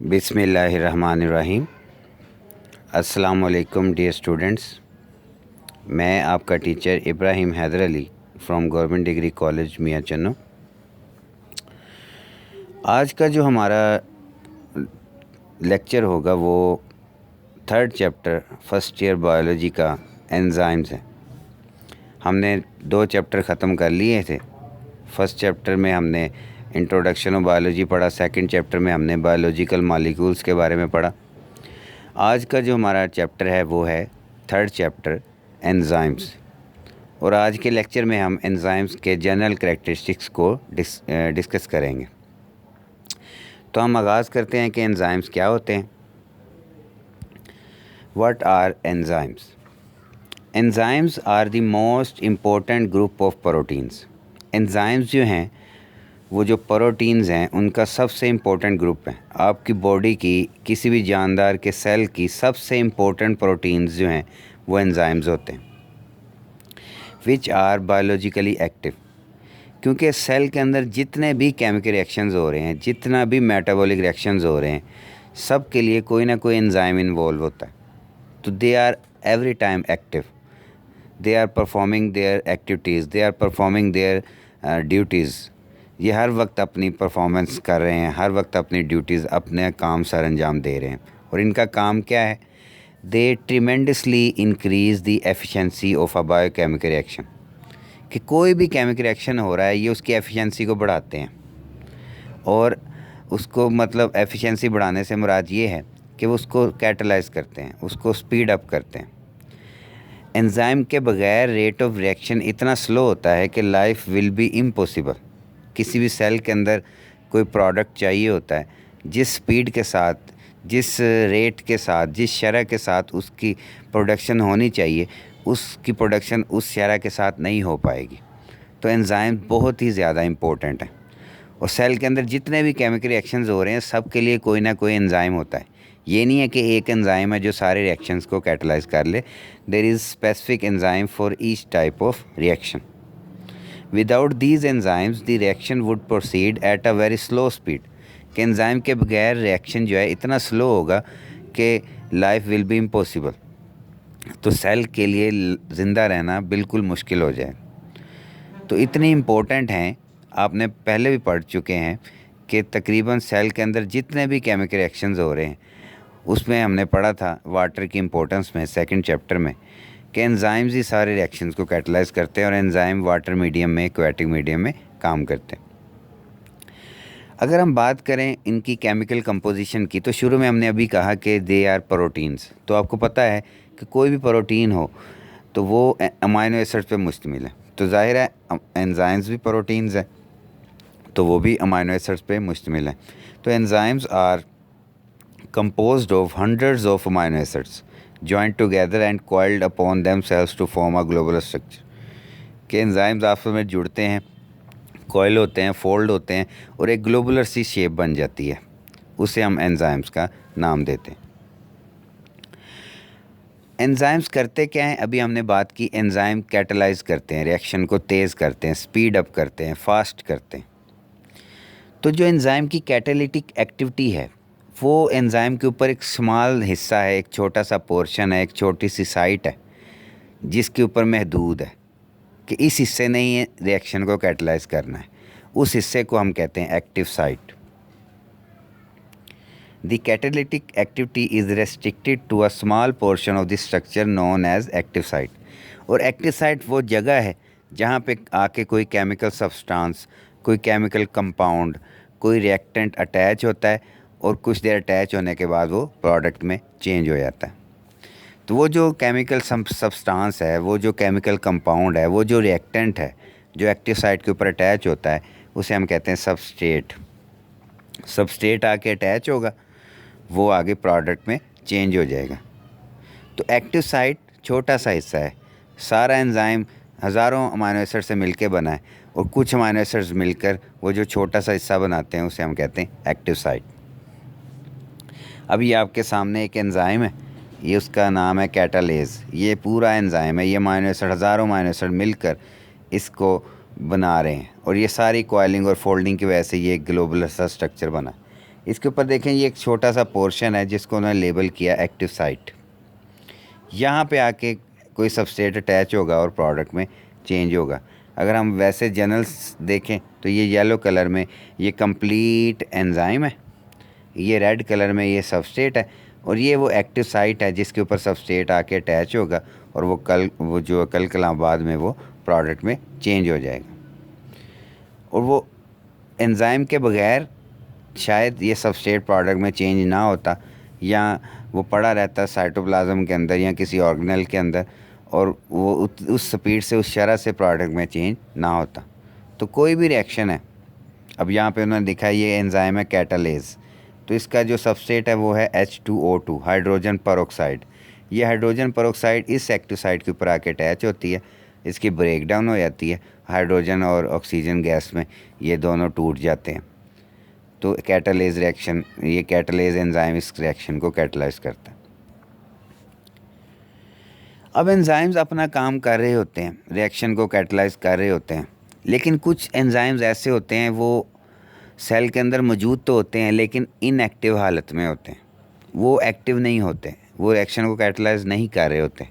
बिस्मिल्लाहिर्रहमानिर्रहीम। अस्सलाम वालेकुम डियर स्टूडेंट्स। मैं आपका teacher Ibrahim Haider Ali from government degree college Mian Channu. आज का जो हमारा लेक्चर होगा वो third chapter first year biology का एंजाइम्स है। हमने 2 चैप्टर ख़त्म कर लिए थे। फर्स्ट चैप्टर में हमने इंट्रोडक्शन ऑफ बायोलॉजी पढ़ा, सेकंड चैप्टर में हमने बायोलॉजिकल मॉलिक्यूल्स के बारे में पढ़ा। आज का जो हमारा चैप्टर है वो है थर्ड चैप्टर एंजाइम्स, और आज के लेक्चर में हम एंजाइम्स के जनरल करैक्टरिस्टिक्स को डिस्कस करेंगे। तो हम आगाज़ करते हैं कि एंजाइम्स क्या होते हैं। What are enzymes? Enzymes are the most important group of proteins. Enzymes जो हैं वो जो प्रोटीन्स हैं उनका सबसे इम्पोर्टेंट ग्रुप है। आपकी बॉडी की किसी भी जानदार के सेल की सबसे इम्पोर्टेंट प्रोटीन्स जो हैं वो एंजाइम्स होते हैं, विच आर बायोलॉजिकली एक्टिव। क्योंकि सेल के अंदर जितने भी केमिकल रिएक्शंस हो रहे हैं, जितना भी मेटाबॉलिक रिएक्शंस हो रहे हैं, सब के लिए कोई ना कोई एंजाइम इन्वॉल्व होता है। तो they are every time active, they are performing their activities, they are performing their duties. ये हर वक्त अपनी परफॉर्मेंस कर रहे हैं, हर वक्त अपनी ड्यूटीज़, अपने काम सर अंजाम दे रहे हैं। और इनका काम क्या है? They tremendously increase the efficiency of a biochemical reaction. कि कोई भी केमिकल रिएक्शन हो रहा है ये उसकी एफिशिएंसी को बढ़ाते हैं, और उसको मतलब एफिशिएंसी बढ़ाने से मुराद ये है कि वो उसको कैटलाइज करते हैं, उसको स्पीड अप करते हैं। एंजाइम के बगैर रेट ऑफ रिएक्शन इतना स्लो होता है कि लाइफ विल बी इम्पॉसिबल। किसी भी सेल के अंदर कोई प्रोडक्ट चाहिए होता है, जिस स्पीड के साथ, जिस रेट के साथ, जिस शरह के साथ उसकी प्रोडक्शन होनी चाहिए, उसकी प्रोडक्शन उस शरह के साथ नहीं हो पाएगी। तो एंजाइम बहुत ही ज़्यादा इम्पोर्टेंट है। और सेल के अंदर जितने भी केमिकल रिएक्शंस हो रहे हैं सब के लिए कोई ना कोई एंजाइम होता है। ये नहीं है कि एक एंजाइम है जो सारे रिएक्शंस को कैटलाइज कर ले। There is specific enzyme for each type of reaction. Without these enzymes the reaction would proceed at a very slow speed. कि एंजाइम के बगैर रिएक्शन जो है इतना स्लो होगा कि लाइफ विल बी इम्पॉसिबल। तो सेल के लिए ज़िंदा रहना बिल्कुल मुश्किल हो जाए। तो इतनी इम्पोर्टेंट हैं, आपने पहले भी पढ़ चुके हैं कि तकरीबन सेल के अंदर जितने भी केमिकल रिएक्शंस हो रहे हैं उसमें हमने पढ़ा था वाटर की इम्पोर्टेंस में सेकंड चैप्टर में कि एंजाइम्स ही सारे रिएक्शंस को कैटलाइज करते हैं, और एंजाइम वाटर मीडियम में, एक्वेटिक मीडियम में काम करते हैं। अगर हम बात करें इनकी केमिकल कंपोजिशन की, तो शुरू में हमने अभी कहा कि दे आर प्रोटीन्स। तो आपको पता है कि कोई भी प्रोटीन हो तो वो अमाइनो एसिड्स पे मुश्तमिल है। तो जाहिर है एंजाइम्स भी प्रोटीन्स हैं, तो वो भी अमाइनो एसिड्स पे मुश्तमिल है। तो enzymes are composed of hundreds of amino acids joined together and coiled upon themselves to form a globular structure। के एंजाइम्स आपस में जुड़ते हैं, कॉयल होते हैं, फोल्ड होते हैं, और एक ग्लोबुलर सी शेप बन जाती है। उसे हम एंजाइम्स का नाम देते हैं। एंजाइम्स करते क्या हैं? अभी हमने बात की, एंजाइम कैटलाइज करते हैं, रिएक्शन को तेज़ करते हैं, स्पीड अप करते हैं, फास्ट करते हैं। तो जो एंजाइम की कैटालिटिक एक्टिविटी है वो एंजाइम के ऊपर एक स्मॉल हिस्सा है, एक छोटा सा पोर्शन है, एक छोटी सी साइट है जिसके ऊपर महदूद है कि इस हिस्से ने ही रिएक्शन को कैटलाइज करना है। उस हिस्से को हम कहते हैं active site. The catalytic activity is restricted to a small portion of the structure known as active site. और एक्टिव साइट वो जगह है जहाँ पे आके कोई केमिकल सब्सटेंस, कोई केमिकल कंपाउंड, कोई रिएक्टेंट अटैच होता है, और कुछ देर अटैच होने के बाद वो प्रोडक्ट में चेंज हो जाता है। तो वो जो केमिकल सब्सटेंस है, वो जो केमिकल कंपाउंड है, वो जो रिएक्टेंट है जो एक्टिव साइट के ऊपर अटैच होता है, उसे हम कहते हैं सबस्ट्रेट। सबस्ट्रेट आके अटैच होगा, वो आगे प्रोडक्ट में चेंज हो जाएगा। तो एक्टिव साइट छोटा सा हिस्सा है। सारा एंजाइम हज़ारों अमाइनो एसिड से मिलके बना है, और कुछ अमाइनो एसिड्स मिलकर वो जो छोटा सा हिस्सा बनाते हैं उसे हम कहते हैं एक्टिव साइट। अभी आपके सामने एक एंजाइम है, ये उसका नाम है कैटालेज। ये पूरा एंजाइम है, ये अमाइनो एसिड, हज़ारों अमाइनो एसिड मिलकर इसको बना रहे हैं, और ये सारी कॉइलिंग और फोल्डिंग की वजह से ये ग्लोबुलर सा स्ट्रक्चर बना। इसके ऊपर देखें, ये एक छोटा सा पोर्शन है जिसको उन्होंने लेबल किया एक्टिव साइट। यहाँ पे आके कोई सबस्ट्रेट अटैच होगा और प्रोडक्ट में चेंज होगा। अगर हम वैसे जनरल्स देखें तो ये येलो कलर में ये कंप्लीट एंजाइम है, ये रेड कलर में ये सबस्ट्रेट है, और ये वो एक्टिव साइट है जिसके ऊपर सबस्ट्रेट आके अटैच होगा और वो जो कल कलाम बाद में वो प्रोडक्ट में चेंज हो जाएगा। और वो एंजाइम के बगैर शायद ये सबस्ट्रेट प्रोडक्ट में चेंज ना होता, या वो पड़ा रहता साइटोप्लाज्म के अंदर या किसी ऑर्गेनेल के अंदर, और वो उस स्पीड से उस शरह से प्रोडक्ट में चेंज ना होता। तो कोई भी रिएक्शन है, अब यहाँ पे उन्होंने दिखा ये एंजाइम है कैटालेज, तो इसका जो सबस्ट्रेट है वो है H2O2 हाइड्रोजन पेरोक्साइड। ये हाइड्रोजन पेरोक्साइड इस एक्टिव साइट के ऊपर आके अटैच होती है, इसकी ब्रेक डाउन हो जाती है, हाइड्रोजन और ऑक्सीजन गैस में ये दोनों टूट जाते हैं। तो कैटालेज रिएक्शन, ये कैटालेज एंजाइम इस रिएक्शन को कैटलाइज करता है। अब एंजाइम्स अपना काम कर रहे होते हैं, रिएक्शन को कैटलाइज कर रहे होते हैं, लेकिन कुछ एंजाइम्स ऐसे होते हैं वो सेल के अंदर मौजूद तो होते हैं लेकिन इनएक्टिव हालत में होते हैं, वो एक्टिव नहीं होते, वो रिएक्शन को कैटलाइज नहीं कर रहे होते।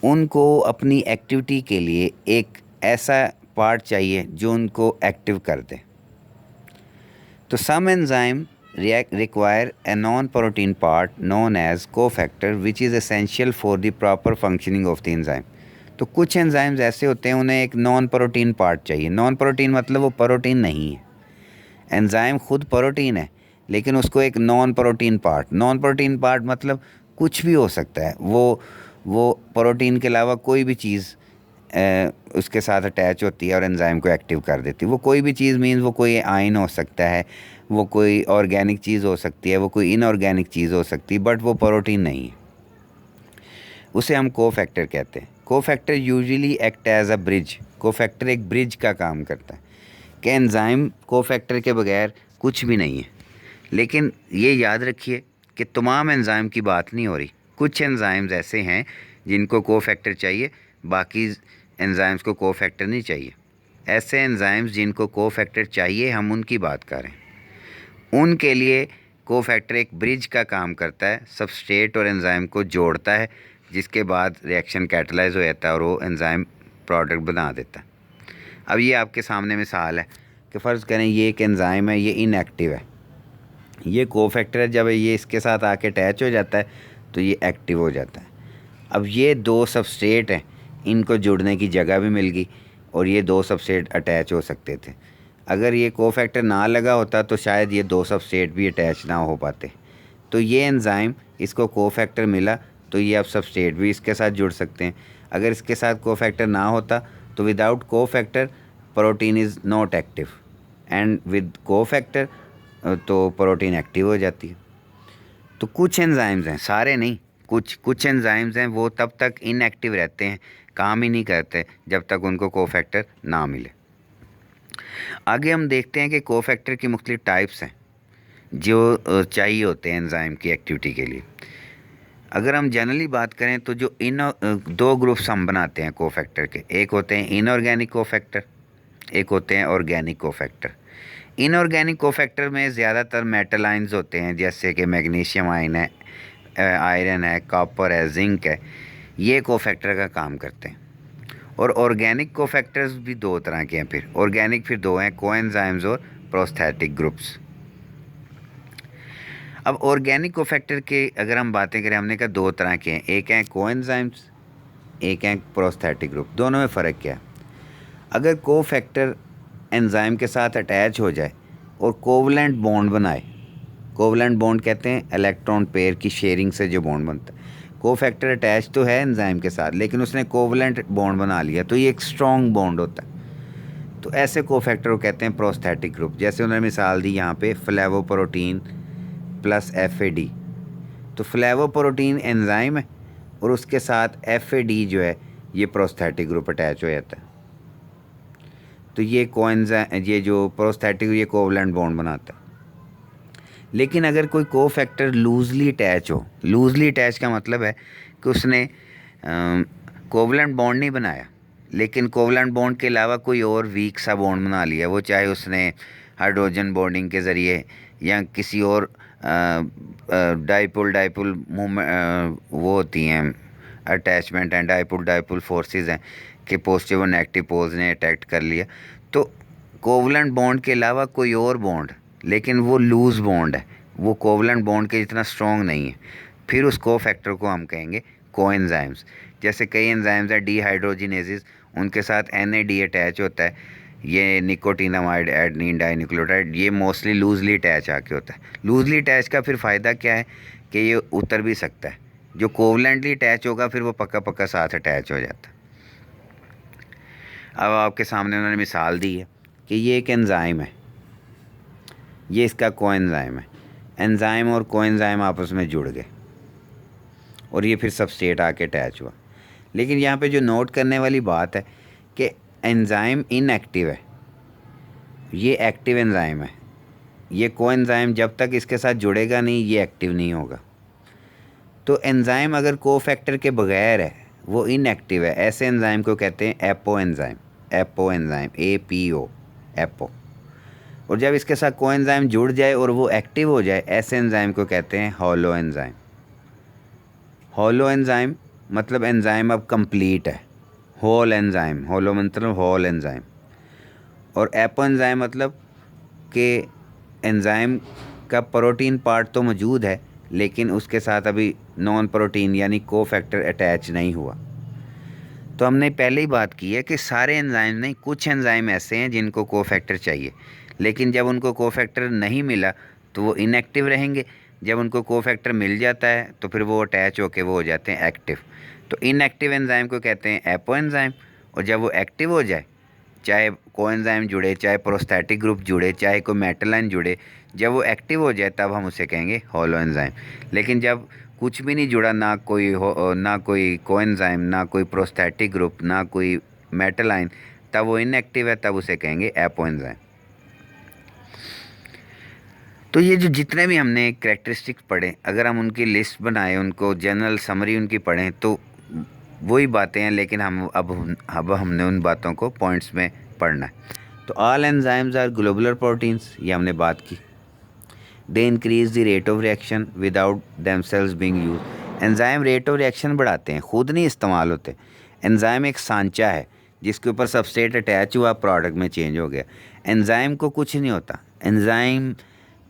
उनको अपनी एक्टिविटी के लिए एक ऐसा पार्ट चाहिए जो उनको एक्टिव कर दे। तो सम enzyme require a non-protein part known as cofactor which is essential for the proper functioning of the enzyme। तो कुछ एंजाइम्स ऐसे होते हैं उन्हें एक नॉन प्रोटीन पार्ट चाहिए। नॉन प्रोटीन मतलब वो प्रोटीन नहीं है, एंजाइम खुद प्रोटीन है लेकिन उसको एक नॉन प्रोटीन पार्ट मतलब कुछ भी हो सकता है, वो प्रोटीन के अलावा कोई भी चीज़ उसके साथ अटैच होती है और एंजाइम को एक्टिव कर देती है। वो कोई भी चीज़ मीन्स वो कोई आयन हो सकता है, वो कोई ऑर्गेनिक चीज़ हो सकती है, वो कोई इनऑर्गेनिक चीज़ हो सकती है, बट वो प्रोटीन नहीं है। उसे हम कोफैक्टर कहते हैं। Cofactor usually act as a bridge. Cofactor एक ब्रिज का काम करता है कि एंजाइम कोफैक्टर के बगैर कुछ भी नहीं है। लेकिन ये याद रखिए कि तमाम एंजाइम की बात नहीं हो रही। कुछ एंजाइम्स ऐसे हैं जिनको कोफैक्टर चाहिए, बाकी एंजाइम्स को कोफैक्टर नहीं चाहिए। ऐसे एंजाइम्स जिनको कोफैक्टर चाहिए हम उनकी बात कर रहे हैं। उनके लिए कोफैक्टर एक ब्रिज का काम करता है, सबस्ट्रेट और एंजाइम को जोड़ता है, जिसके बाद रिएक्शन कैटलाइज हो जाता है और वो एंजाइम प्रोडक्ट बना देता है। अब ये आपके सामने मिसाल है कि फ़र्ज़ करें ये एक एंजाइम है, ये इनएक्टिव है, ये कोफैक्टर है, जब ये इसके साथ आके अटैच हो जाता है तो ये एक्टिव हो जाता है। अब ये दो सबस्ट्रेट हैं, इनको जुड़ने की जगह भी मिल गई और ये दो सबस्ट्रेट अटैच हो सकते थे। अगर ये कोफैक्टर ना लगा होता तो शायद ये दो सबस्ट्रेट भी अटैच ना हो पाते। तो ये एंजाइम, इसको कोफैक्टर मिला तो ये अब सबस्ट्रेट भी इसके साथ जुड़ सकते हैं। अगर इसके साथ कोफैक्टर ना होता तो without cofactor protein is not active, and with cofactor तो प्रोटीन एक्टिव हो जाती है। तो कुछ एंजाइम्स हैं, सारे नहीं, कुछ एंजाइम्स हैं वो तब तक इनएक्टिव रहते हैं, काम ही नहीं करते जब तक उनको कोफैक्टर ना मिले। आगे हम देखते हैं कि कोफैक्टर की मुख्तलिफ टाइप्स हैं जो चाहिए होते हैं एंजाइम की एक्टिविटी के लिए। अगर हम जनरली बात करें तो जो दो ग्रुप्स हम बनाते हैं कोफैक्टर के, एक होते हैं इनऑर्गेनिक कोफैक्टर, एक होते हैं ऑर्गेनिक कोफैक्टर। इनऑर्गेनिक कोफैक्टर में ज़्यादातर मेटल आयंस होते हैं, जैसे कि मैग्नीशियम आयन है, आयरन है, कॉपर है, जिंक है, ये कोफैक्टर का काम करते हैं। और ऑर्गेनिक कोफैक्टर्स भी दो तरह के हैं। फिर ऑर्गेनिक फिर दो हैं, कोएंजाइम्स और प्रोस्थेटिक ग्रुप्स। अब ऑर्गेनिक कोफैक्टर के अगर हम बातें करें, हमने कहा दो तरह के हैं, एक हैं कोएंजाइम्स, एक हैं प्रोस्थेटिक ग्रुप। दोनों में फ़र्क क्या है? अगर कोफैक्टर एंजाइम के साथ अटैच हो जाए और कोवलेंट बॉन्ड बनाए, कोवलेंट बॉन्ड कहते हैं इलेक्ट्रॉन पेयर की शेयरिंग से जो बॉन्ड बनता है। कोफैक्टर अटैच तो है एंजाइम के साथ लेकिन उसने कोवलेंट बॉन्ड बना लिया, तो ये एक स्ट्रॉन्ग बॉन्ड होता है। तो ऐसे कोफैक्टर को कहते हैं प्रोस्थेटिक ग्रुप। जैसे उन्होंने मिसाल दी यहाँ पे फ्लेवोप्रोटीन प्लस FAD। तो फ्लेवोप्रोटीन एंजाइम है और उसके साथ FAD जो है ये प्रोस्थेटिक ग्रुप अटैच हो जाता है। तो ये जो प्रोस्थेटिक ये कोवलेंट बॉन्ड बनाता है। लेकिन अगर कोई कोफैक्टर लूजली अटैच हो, लूजली अटैच का मतलब है कि उसने कोवलेंट बॉन्ड नहीं बनाया लेकिन कोवलेंट बॉन्ड के अलावा कोई और वीक सा बॉन्ड बना लिया, वो चाहे उसने हाइड्रोजन बॉन्डिंग के ज़रिए या किसी और डाइपोल डाइपोल मूवमेंट वो होती हैं attachment and dipole dipole forces हैं कि पॉजिटिव और नेगेटिव पोल्स ने अटैक्ट कर लिया, तो कोवलेंट बॉन्ड के अलावा कोई और बॉन्ड, लेकिन वो लूज बॉन्ड है, वो कोवलेंट बॉन्ड के जितना स्ट्रॉन्ग नहीं है, फिर उस कोफैक्टर को हम कहेंगे कोएंजाइम्स। जैसे कई एंजाइम्स हैं डीहाइड्रोजिनेसिस, उनके साथ NAD अटैच होता है, ये निकोटीनामाइड एडनिन डाइन्यूक्लियोटाइड, ये मोस्टली लूजली अटैच आके होता है। लूजली अटैच का फिर फ़ायदा क्या है कि ये उतर भी सकता है, जो कोवलेंटली अटैच होगा फिर वो पक्का पक्का साथ अटैच हो जाता है। अब आपके सामने उन्होंने मिसाल दी है कि ये एक एंजाइम है, ये इसका कोएंजाइम है, एंजाइम और कोएंजाइम आपस में जुड़ गए और ये फिर सबस्ट्रेट आके अटैच हुआ। लेकिन यहाँ पे जो नोट करने वाली बात है कि एंजाइम इनएक्टिव है, ये एक्टिव एंजाइम है। ये कोएंजाइम जब तक इसके साथ जुड़ेगा नहीं ये एक्टिव नहीं होगा। तो एंजाइम अगर कोफैक्टर के बगैर है वो इनएक्टिव है, ऐसे एंजाइम को कहते हैं apo enzyme, apo enzyme APO, apo. और जब इसके साथ कोएंजाइम जुड़ जाए और वो एक्टिव हो जाए, ऐसे एंजाइम को कहते हैं हॉलो एंजाइम। हॉलो एंजाइम मतलब एंजाइम अब कंप्लीट है, होल एंजाइम, होलो मतलब होल एंजाइम। और एपो एंजाइम मतलब कि एंजाइम का प्रोटीन पार्ट तो मौजूद है लेकिन उसके साथ अभी नॉन प्रोटीन यानी कोफैक्टर अटैच नहीं हुआ। तो हमने पहले ही बात की है कि सारे एंजाइम नहीं, कुछ एंजाइम ऐसे हैं जिनको कोफैक्टर चाहिए, लेकिन जब उनको कोफैक्टर नहीं मिला तो वो इनएक्टिव रहेंगे। जब उनको कोफैक्टर मिल जाता है तो फिर वो अटैच होके वो हो जाते हैं एक्टिव। तो इनएक्टिव एंजाइम को कहते हैं एपो एंजाइम। और जब वो एक्टिव हो जाए, चाहे कोएंजाइम जुड़े, चाहे प्रोस्थेटिक ग्रुप जुड़े, चाहे कोई मेटल आयन जुड़े, जब वो एक्टिव हो जाए तब हम उसे कहेंगे हॉलो एंजाइम। लेकिन जब कुछ भी नहीं जुड़ा, ना कोई कोएंजाइम, ना कोई प्रोस्थेटिक ग्रुप, ना कोई मेटल आयन, तब वो इनएक्टिव है, तब उसे कहेंगे एपो एंजाइम। तो ये जो जितने भी हमने कैरेक्टरिस्टिक्स पढ़े, अगर हम उनकी लिस्ट बनाएं, उनको जनरल समरी उनकी पढ़ें तो वही बातें हैं, लेकिन अब हमने उन बातों को पॉइंट्स में पढ़ना है। तो all enzymes are globular proteins, ये हमने बात की। They increase the rate of reaction without themselves being use. Enzyme rate of reaction बढ़ाते हैं, खुद नहीं इस्तेमाल होते। एंजाइम एक सांचा है जिसके ऊपर सबस्ट्रेट अटैच हुआ, प्रोडक्ट में चेंज हो गया। एंजाइम को कुछ नहीं होता, एंजाइम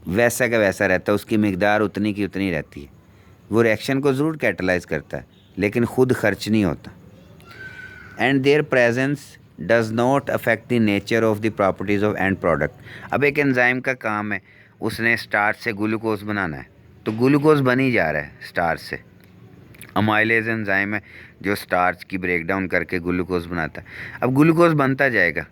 वैसा का वैसा रहता है, उसकी मिकदार उतनी की उतनी रहती है। वो रिएक्शन को ज़रूर कैटलाइज करता है लेकिन ख़ुद खर्च नहीं होता। And there presence does not affect the nature of the properties of and product. अब एक एंजाइम का काम है, उसने स्टार्च से ग्लूकोज बनाना है, तो ग्लूकोज बन ही जा रहा है स्टार्च से। अमाइलेज एंजाइम है जो स्टार्च की ब्रेकडाउन करके ग्लूकोज बनाता है। अब ग्लूकोज बनता जाएगा,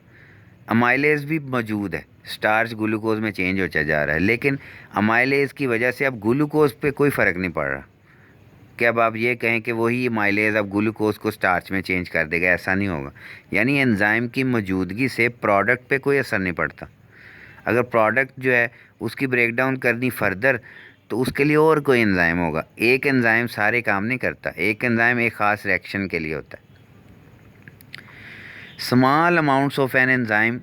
अमाइलेज भी मौजूद है, स्टार्च ग्लूकोज में चेंज होता जा रहा है, लेकिन अमाइलेज की वजह से अब ग्लूकोज पे कोई फ़र्क नहीं पड़ रहा कि अब आप ये कहें कि वही अमाइलेज अब ग्लूकोज को स्टार्च में चेंज कर देगा, ऐसा नहीं होगा। यानी एंजाइम की मौजूदगी से प्रोडक्ट पे कोई असर नहीं पड़ता। अगर प्रोडक्ट जो है उसकी ब्रेकडाउन करनी फर्दर तो उसके लिए और कोई एंजाइम होगा। एक एंजाइम सारे काम नहीं करता, एक एंजाइम एक ख़ास रिएक्शन के लिए होता है। Small amounts of an enzyme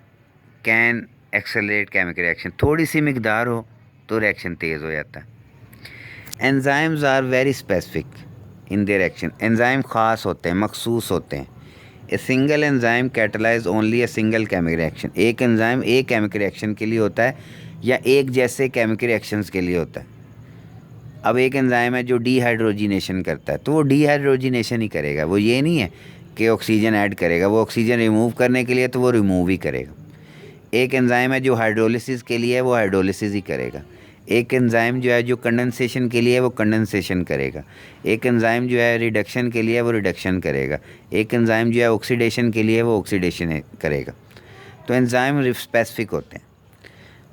can accelerate chemical reaction. थोड़ी सी मिकदार हो तो रिएक्शन तेज़ हो जाता है। Enzymes are very specific in their action. Enzyme ख़ास होते हैं, मखसूस होते हैं। A single enzyme catalyse only a single chemical reaction. एक एंजाइम एक केमिकल रिएक्शन के लिए होता है या एक जैसे केमिकल रिएक्शंस के लिए होता है। अब एक एंजाइम है जो डीहाइड्रोजिनेशन करता है, तो वो डीहाइड्रोजिनेशन ही करेगा, वो ये नहीं है कि ऑक्सीजन ऐड करेगा। वो ऑक्सीजन रिमूव करने के लिए तो वो रिमूव ही करेगा। एक एंजाइम है जो हाइड्रोलिसिस के लिए है, वो हाइड्रोलिसिस ही करेगा। एक एंजाइम जो है जो कंडेंसेशन के लिए है, वो कंडेंसेशन करेगा। एक एंजाइम जो है रिडक्शन के लिए है, वो रिडक्शन करेगा। एक एंजाइम जो है ऑक्सीडेशन के लिए है, वो ऑक्सीडेशन करेगा। तो एंजाइम स्पेसिफिक होते हैं।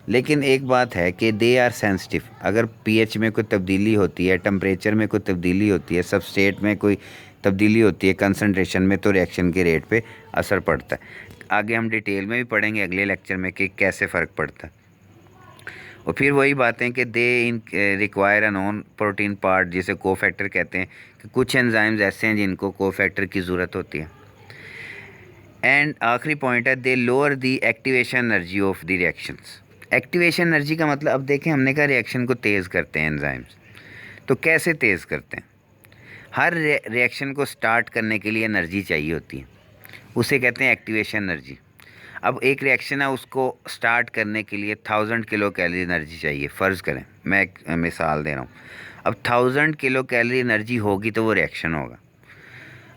लेकिन एक बात है कि दे आर सेंसिटिव। अगर पीएच में कोई तब्दीली होती है, टेम्परेचर में कोई तब्दीली होती है, सबस्ट्रेट में कोई तब्दीली होती है, कंसंट्रेशन में, तो रिएक्शन के रेट पे असर पड़ता है। आगे हम डिटेल में भी पढ़ेंगे अगले लेक्चर में कि कैसे फ़र्क पड़ता है। और फिर वही बातें कि they in require a non protein part, जिसे कोफैक्टर कहते हैं, कि कुछ एंजाइम्स ऐसे हैं जिनको कोफैक्टर की ज़रूरत होती है। एंड आखिरी पॉइंट है, they lower the activation energy of the reactions. Activation energy का मतलब, अब देखें हमने कहा रिएक्शन को तेज़ करते हैं एंजाइम्स, तो कैसे तेज़ करते हैं? हर रिएक्शन को स्टार्ट करने के लिए एनर्जी चाहिए होती है, उसे कहते हैं एक्टिवेशन एनर्जी। अब एक रिएक्शन है, उसको स्टार्ट करने के लिए 1000 किलो कैलोरी एनर्जी चाहिए। फ़र्ज़ करें, मैं एक मिसाल दे रहा हूँ। अब 1000 किलो कैलोरी एनर्जी होगी तो वो रिएक्शन होगा।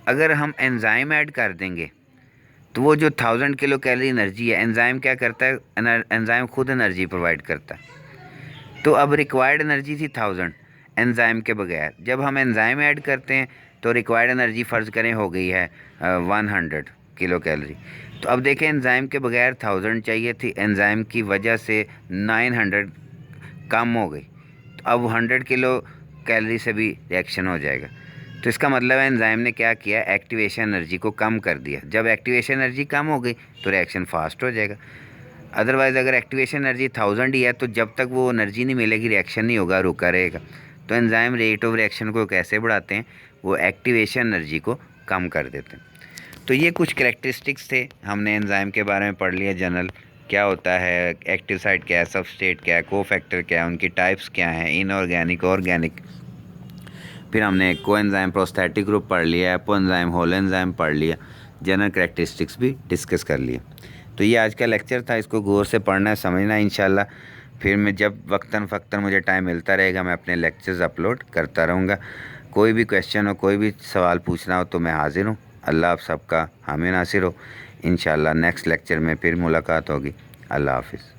अगर हम एंजाइम ऐड कर देंगे तो वो जो 1000 किलो कैलोरी एनर्जी है, एंजाइम क्या करता है, एंजाइम खुद एनर्जी प्रोवाइड करता है। तो अब रिक्वायर्ड एनर्जी थी 1000 एंजाइम के बगैर, जब हम एंजाइम ऐड करते हैं तो रिक्वायर्ड एनर्जी फ़र्ज़ करें हो गई है 100 किलो कैलोरी। तो अब देखें एंजाइम के बगैर 1000 चाहिए थी, एंजाइम की वजह से 900 कम हो गई, तो अब 100 किलो कैलोरी से भी रिएक्शन हो जाएगा। तो इसका मतलब है एंजाइम ने क्या किया, एक्टिवेशन एनर्जी को कम कर दिया। जब एक्टिवेशन एनर्जी कम हो गई तो रिएक्शन फास्ट हो जाएगा। अदरवाइज़ अगर एक्टिवेशन एनर्जी 1000 ही है तो जब तक वो एनर्जी नहीं मिलेगी रिएक्शन नहीं होगा, रुका रहेगा। तो एंजाइम रेट ऑफ रिएक्शन को कैसे बढ़ाते हैं, वो एक्टिवेशन एनर्जी को कम कर देते हैं। तो ये कुछ कैरेक्टरिस्टिक्स थे, हमने एंजाइम के बारे में पढ़ लिया। जनरल क्या होता है, एक्टिव साइट क्या है, सबस्ट्रेट क्या है, कोफैक्टर क्या है, उनकी टाइप्स क्या हैं, इनऑर्गेनिक, ऑर्गेनिक। फिर हमने कोएंजाइम प्रोस्थेटिक ग्रुप पढ़ लिया, एपोएंजाइम, होल एंजाइम पढ़ लिया, जनरल कैरेक्टरिस्टिक्स भी डिस्कस कर लिए। तो ये आज का लेक्चर था, इसको गौर से पढ़ना है, समझना है इंशाल्लाह। फिर मैं जब वक्तन फ़क्तन मुझे टाइम मिलता रहेगा मैं अपने लेक्चर्स अपलोड करता रहूँगा। कोई भी क्वेश्चन हो, कोई भी सवाल पूछना हो तो मैं हाज़िर हूँ। अल्लाह आप सबका हामी नासिर हो। इंशाल्लाह नेक्स्ट लेक्चर में फिर मुलाकात होगी। अल्लाह हाफ़िज़।